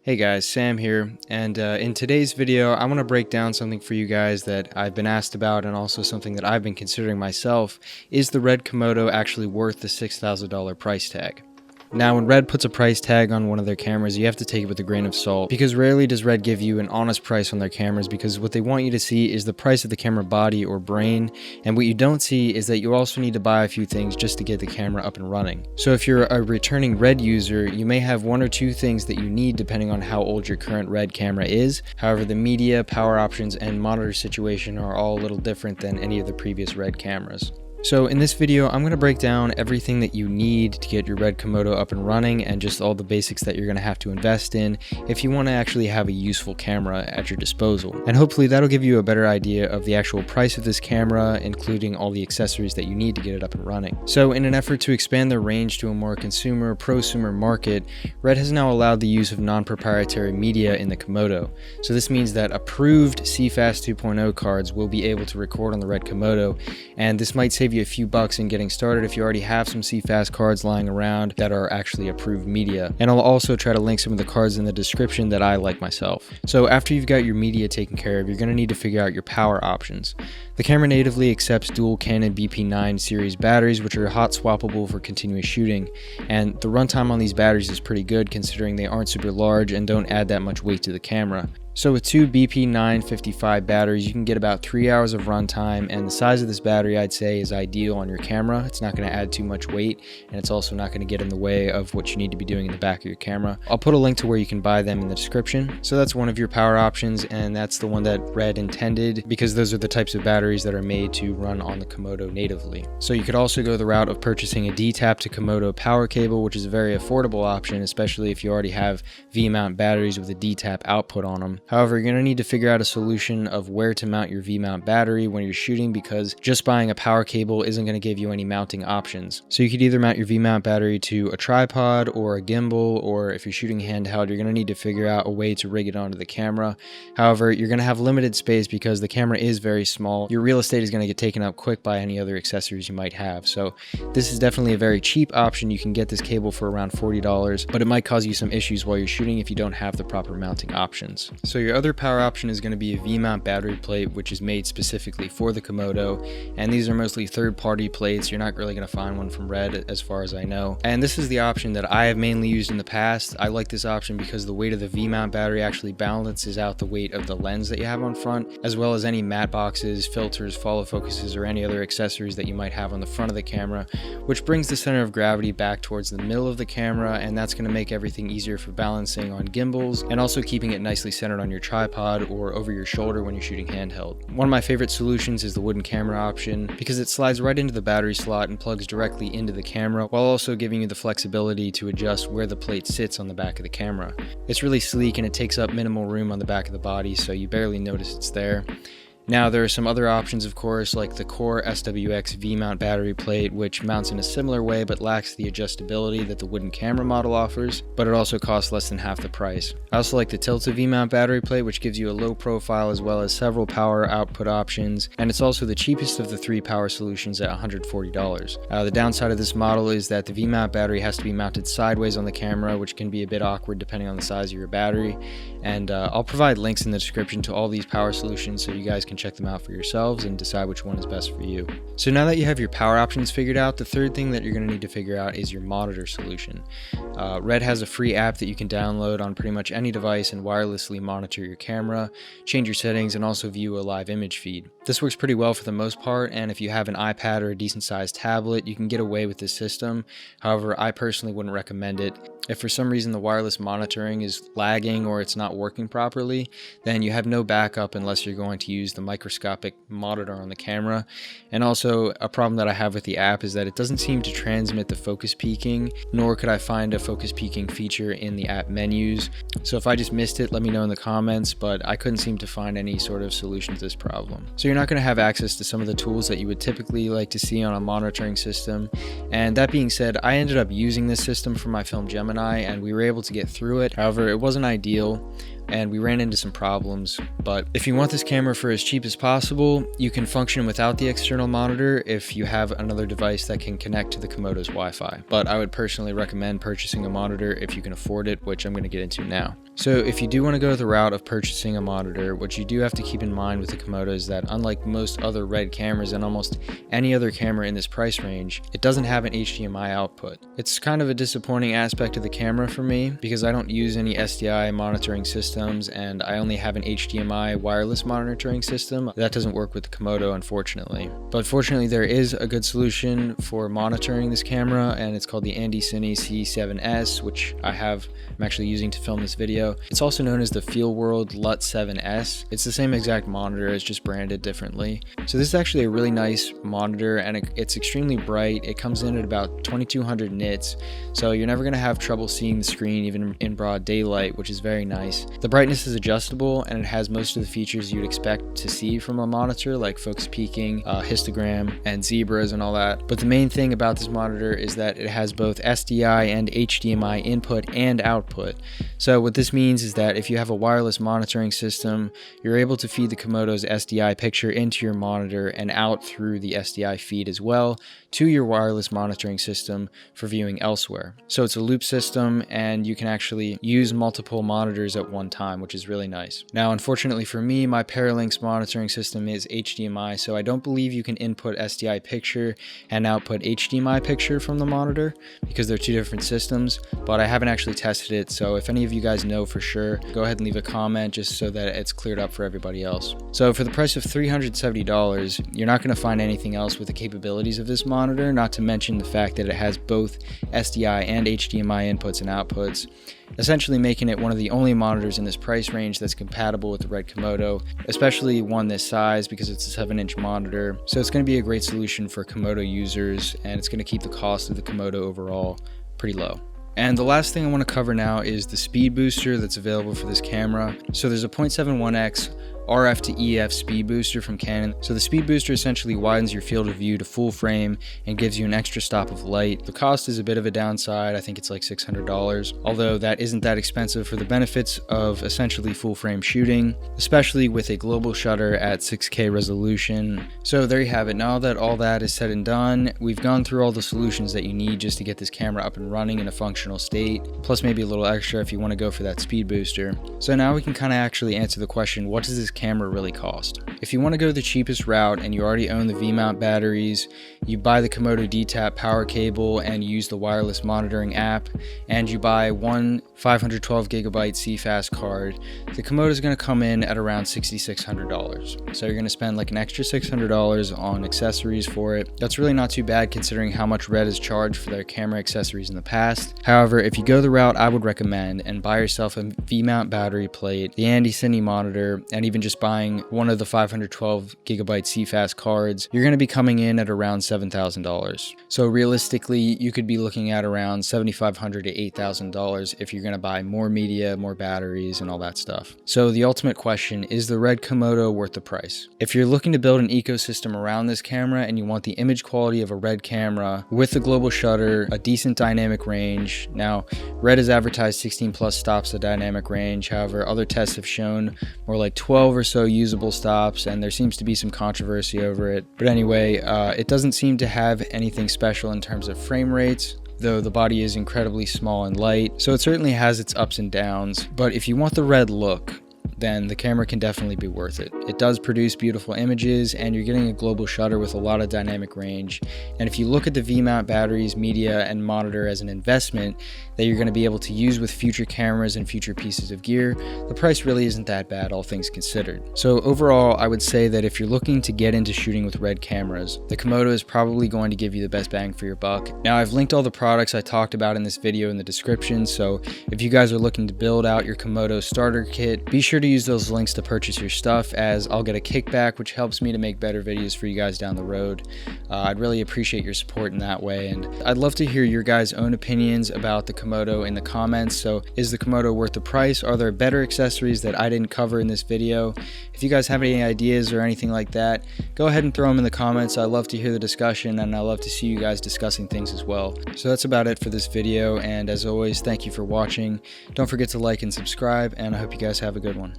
Hey guys, Sam here, and in today's video I want to break down something for you guys that I've been asked about and also something that I've been considering myself. Is the Red Komodo actually worth the $6,000 price tag? Now, when Red puts a price tag on one of their cameras, you have to take it with a grain of salt, because rarely does Red give you an honest price on their cameras, because what they want you to see is the price of the camera body or brain, and what you don't see is that you also need to buy a few things just to get the camera up and running. So if you're a returning Red user, you may have one or two things that you need depending on how old your current Red camera is. However, the media, power options, and monitor situation are all a little different than any of the previous Red cameras. So in this video, I'm going to break down everything that you need to get your Red Komodo up and running, and just all the basics that you're going to have to invest in if you want to actually have a useful camera at your disposal. And hopefully that'll give you a better idea of the actual price of this camera, including all the accessories that you need to get it up and running. So in an effort to expand their range to a more consumer, prosumer market, Red has now allowed the use of non-proprietary media in the Komodo. So this means that approved CFast 2.0 cards will be able to record on the Red Komodo, and this might save you a few bucks in getting started if you already have some CFast cards lying around that are actually approved media. And I'll also try to link some of the cards in the description that I like myself. So after you've got your media taken care of, you're going to need to figure out your power options. The camera natively accepts dual Canon BP9 series batteries, which are hot swappable for continuous shooting, and the runtime on these batteries is pretty good considering they aren't super large and don't add that much weight to the camera. So with two BP955 batteries, you can get about 3 hours of runtime, and the size of this battery I'd say is ideal on your camera. It's not going to add too much weight, and it's also not going to get in the way of what you need to be doing in the back of your camera. I'll put a link to where you can buy them in the description. So that's one of your power options, and that's the one that Red intended, because those are the types of batteries that are made to run on the Komodo natively. So you could also go the route of purchasing a D-Tap to Komodo power cable, which is a very affordable option, especially if you already have V-mount batteries with a D-Tap output on them. However, you're going to need to figure out a solution of where to mount your V-mount battery when you're shooting, because just buying a power cable isn't going to give you any mounting options. So you could either mount your V-mount battery to a tripod or a gimbal, or if you're shooting handheld, you're going to need to figure out a way to rig it onto the camera. However, you're going to have limited space because the camera is very small. Your real estate is going to get taken up quick by any other accessories you might have. So this is definitely a very cheap option. You can get this cable for around $40, but it might cause you some issues while you're shooting if you don't have the proper mounting options. So your other power option is going to be a V-mount battery plate, which is made specifically for the Komodo, and these are mostly third-party plates. You're not really going to find one from Red as far as I know, and this is the option that I have mainly used in the past. I like this option because the weight of the V-mount battery actually balances out the weight of the lens that you have on front, as well as any matte boxes, filters, follow focuses, or any other accessories that you might have on the front of the camera, which brings the center of gravity back towards the middle of the camera, and that's going to make everything easier for balancing on gimbals and also keeping it nicely centered on your tripod or over your shoulder when you're shooting handheld. One of my favorite solutions is the wooden camera option, because it slides right into the battery slot and plugs directly into the camera, while also giving you the flexibility to adjust where the plate sits on the back of the camera. It's really sleek and it takes up minimal room on the back of the body, so you barely notice it's there. Now, there are some other options, of course, like the Core SWX V-mount battery plate, which mounts in a similar way but lacks the adjustability that the wooden camera model offers, but it also costs less than half the price. I also like the Tilta V-mount battery plate, which gives you a low profile as well as several power output options, and it's also the cheapest of the three power solutions at $140. The downside of this model is that the V-mount battery has to be mounted sideways on the camera, which can be a bit awkward depending on the size of your battery, and I'll provide links in the description to all these power solutions so you guys can check them out for yourselves and decide which one is best for you. So now that you have your power options figured out, the third thing that you're going to need to figure out is your monitor solution. Red has a free app that you can download on pretty much any device and wirelessly monitor your camera, change your settings, and also view a live image feed. This works pretty well for the most part, and if you have an iPad or a decent sized tablet, you can get away with this system. However, I personally wouldn't recommend it. If for some reason the wireless monitoring is lagging or it's not working properly, then you have no backup unless you're going to use the microscopic monitor on the camera. And also, a problem that I have with the app is that it doesn't seem to transmit the focus peaking, nor could I find a focus peaking feature in the app menus. So if I just missed it, let me know in the comments, but I couldn't seem to find any sort of solution to this problem. So you're not going to have access to some of the tools that you would typically like to see on a monitoring system. And that being said, I ended up using this system for my film Gemini, and we were able to get through it. However, it wasn't ideal. and we ran into some problems. But if you want this camera for as cheap as possible, you can function without the external monitor if you have another device that can connect to the Komodo's Wi-Fi. But I would personally recommend purchasing a monitor if you can afford it, which I'm going to get into now. So if you do want to go the route of purchasing a monitor, what you do have to keep in mind with the Komodo is that unlike most other Red cameras and almost any other camera in this price range, it doesn't have an HDMI output. It's kind of a disappointing aspect of the camera for me because I don't use any SDI monitoring systems and I only have an HDMI wireless monitoring system. That doesn't work with the Komodo, unfortunately. But fortunately, there is a good solution for monitoring this camera, and it's called the Cine C7S, which I'm actually using to film this video. It's also known as the FeelWorld LUT 7S. It's the same exact monitor, it's just branded differently. So this is actually a really nice monitor, and it's extremely bright. It comes in at about 2200 nits, so you're never going to have trouble seeing the screen even in broad daylight, which is very nice. The brightness is adjustable, and it has most of the features you'd expect to see from a monitor, like focus peaking, histogram, and zebras and all that. But the main thing about this monitor is that it has both SDI and HDMI input and output. So what this means is that if you have a wireless monitoring system, you're able to feed the Komodo's SDI picture into your monitor and out through the SDI feed as well to your wireless monitoring system for viewing elsewhere. So it's a loop system, and you can actually use multiple monitors at one time, which is really nice. Now, unfortunately for me, my Paralinx monitoring system is HDMI, so I don't believe you can input SDI picture and output HDMI picture from the monitor because they're two different systems, but I haven't actually tested it, so if any of you guys know for sure, go ahead and leave a comment just so that it's cleared up for everybody else. So for the price of $370, you're not going to find anything else with the capabilities of this monitor, not to mention the fact that it has both SDI and HDMI inputs and outputs, essentially making it one of the only monitors in this price range that's compatible with the Red Komodo, especially one this size because it's a 7-inch monitor. So it's going to be a great solution for Komodo users, and it's going to keep the cost of the Komodo overall pretty low. And the last thing I want to cover now is the speed booster that's available for this camera. So there's a 0.71x RF to EF speed booster from Canon. So the speed booster essentially widens your field of view to full frame and gives you an extra stop of light. The cost is a bit of a downside. I think it's like $600, although that isn't that expensive for the benefits of essentially full frame shooting, especially with a global shutter at 6K resolution. So there you have it. Now that all that is said and done, we've gone through all the solutions that you need just to get this camera up and running in a functional state, plus maybe a little extra if you want to go for that speed booster. So now we can kind of actually answer the question, what does this camera really cost? If you want to go the cheapest route and you already own the V-mount batteries, you buy the Komodo D-Tap power cable and use the wireless monitoring app, and you buy one 512 gigabyte CFast card, the Komodo is going to come in at around $6,600. So you're going to spend like an extra $600 on accessories for it. That's really not too bad considering how much Red has charged for their camera accessories in the past. However, if you go the route I would recommend and buy yourself a V-mount battery plate, the Cine monitor, and even just buying one of the 512 gigabyte CFast cards, you're going to be coming in at around $7,000. So realistically, you could be looking at around $7,500 to $8,000 if you're going to buy more media, more batteries, and all that stuff. So the ultimate question, is the Red Komodo worth the price? If you're looking to build an ecosystem around this camera and you want the image quality of a Red camera with the global shutter, a decent dynamic range. Now, Red has advertised 16 plus stops of dynamic range. However, other tests have shown more like 12 or so usable stops, and there seems to be some controversy over it. But anyway, it doesn't seem to have anything special in terms of frame rates, though the body is incredibly small and light, so it certainly has its ups and downs. But if you want the Red look, then the camera can definitely be worth it. It does produce beautiful images, and you're getting a global shutter with a lot of dynamic range. And if you look at the V-mount batteries, media, and monitor as an investment that you're going to be able to use with future cameras and future pieces of gear, the price really isn't that bad, all things considered. So overall, I would say that if you're looking to get into shooting with Red cameras, the Komodo is probably going to give you the best bang for your buck. Now, I've linked all the products I talked about in this video in the description, so if you guys are looking to build out your Komodo starter kit, be sure to to use those links to purchase your stuff, as I'll get a kickback, which helps me to make better videos for you guys down the road. I'd really appreciate your support in that way, and I'd love to hear your guys' own opinions about the Komodo in the comments. So is the Komodo worth the price? Are there better accessories that I didn't cover in this video? If you guys have any ideas or anything like that, go ahead and throw them in the comments. I love to hear the discussion, and I love to see you guys discussing things as well. So that's about it for this video, and as always, thank you for watching. Don't forget to like and subscribe, and I hope you guys have a good one.